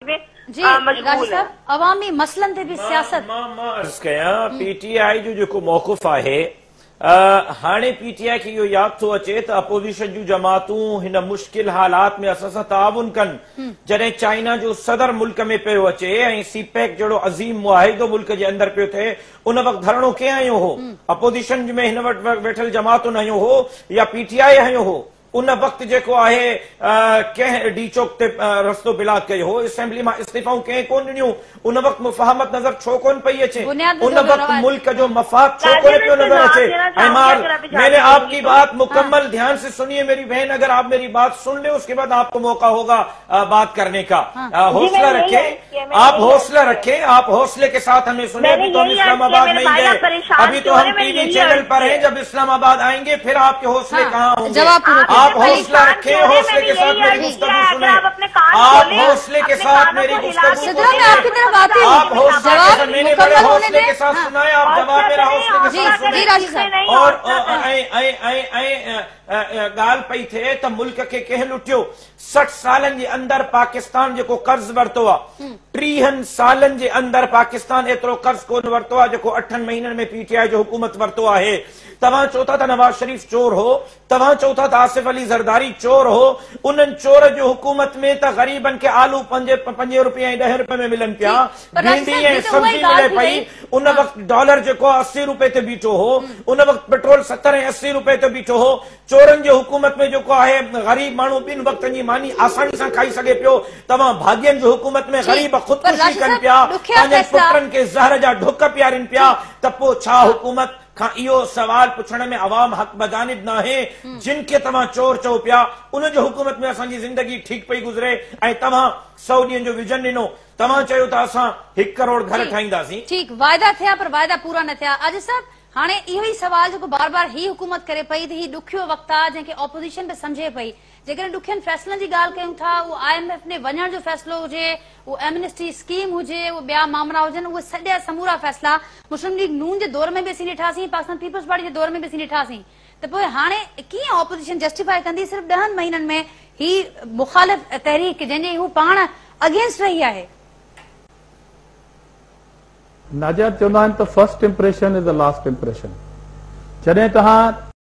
मशगूल है। अवामी मसलन ते भी सियासत अर्ज़ कयां पीटीआई जो जेको मौक़िफ़ आहे हाणे पीटीआई खे इहो यादि थो अचे त अपोज़िशन जूं जमातूं हिन मुश्किल हालात में असां सां ताउन कनि जॾहिं चाइना जो सदर मुल्क में पियो अचे ऐं सीपेक जहिड़ो अज़ीम मुआहिदो मुल्क जे अंदरि पियो थिए उन वक़्तु धरणो कंहिं हयो हो? अपोज़िशन में हिन वटि वेठल जमातुनि हयो हो या पीटीआई हयो हो? उन वक्त जेको आहे कंहिं डी चौक ते रस्तो बिलाक कयो हो, असेंबली मां इस्तीफ़ाऊं कंहिं कोन ॾिनियूं? उन वक्त मुफ़ाहमत नज़र छो कोन पई अचे? उन वक्त मुल्क जो मफाद छो कोन पियो नजर अचे? मैंने आपकी बात मुकम्मल ध्यान से सुनिए मेरी बहन, अगर आप मेरी बात सुन ले उसके बाद आपको मौका होगा बात करने का। हौसला रखें, आप हौसला रखें, आप हौसले के साथ हमें सुने। अभी तो हम इस्लामाबाद नहीं गए, अभी तो हम टीवी चैनल पर हैं, जब इस्लामाबाद आएंगे फिर आपके हौसले कहाँ होंगे? आप हौसला रखें, हौसले के साथ मेरी गुफ्तगू सुने, आप हौसले के साथ मेरी गुफ्तगू सुने, आप हौसले के साथ, मैंने बड़े हौसले के साथ सुनाए, आप जवाब मेरा हौसले के साथ सुने। और गाल पई थे त मुल्क के कंहिं लुटियो 60 सालन जे अंदर पाकिस्तान जेको कर्ज वरतो आहे, 30 सालन जे अंदर पाकिस्तान एतिरो कर्ज कोन वरतो आहे जेको 8 महीननि में पीटीआई जो हुकूमत वरतो आहे। तव्हां चओ था त नवाज शरीफ चोर हो, तव्हां चओ था त आसिफ अली ज़रदारी चोर हो, उन्हनि चोर जो हुकूमत में त गरीबन के आलू 5 रुपए ऐं 10 रुपए में मिलन पिया, भिंडी ऐं सब्जी मिले पई। उन वक्त डॉलर जेको 80 रुपए ते बीठो हो, उन वक्त पेट्रोल 70 ऐं 80 रुपए ते बीठो हो। चोरन जे हुकूमत में जेको आहे गरीब माण्हू 2 वक्तनि जी मानी आसानी सां खाई सघे पियो। तव्हां भाग्यन जो हुकूमत में गरीब खुदकुशी कनि पिया, पंहिंजे पुटनि खे ज़हर जा ढुक पियारनि पिया, त पोइ छा हुकूमत खां इहो सवाल पुछण में अवाम हक़ बजानिब न आहे? जिन खे तव्हां चोर चओ पिया उन जो हुकूमत में असांजी ज़िंदगी ठीक पई गुज़रे ऐं तव्हां 100 ॾींहनि जो विजन ॾिनो, तव्हां चयो त असां 1 करोड़ घर ठाहींदासीं। ठीक वाइदा थिया पर वाइदा पूरा न थिया। अॼु साहब हाणे इहो ई सवाल जेको बार बार ही हुकूमत करे पई त ही ॾुखियो वक़्तु आहे जंहिंखे ऑपोज़िशन बि सम्झे पई। जेकॾहिं ॾुखियनि फ़ैसिलनि जी ॻाल्हि कयूं था, उहो IMF ने वञण जो फ़ैसिलो हुजे, उहो एमनेस्टी स्कीम हुजे, उहो ॿिया मामला हुजनि, उहे सॼा समूरा फ़ैसिला मुस्लिम लीग नून जे दौर में बि असीं ॾिठासीं, पाकिस्तान पीपल्स पार्टी जे दौर में बि असीं ॾिठासीं। त पोइ हाणे कीअं ऑपोज़िशन जस्टिफाई कंदी सिर्फ़ 10 महीननि में ही मुखालिफ़ तहरीक जंहिंजे हू पाण अगेंस्ट रही आहे? नाज़िया चवंदा आहिनि त first impression is the last impression. जॾहिं तव्हां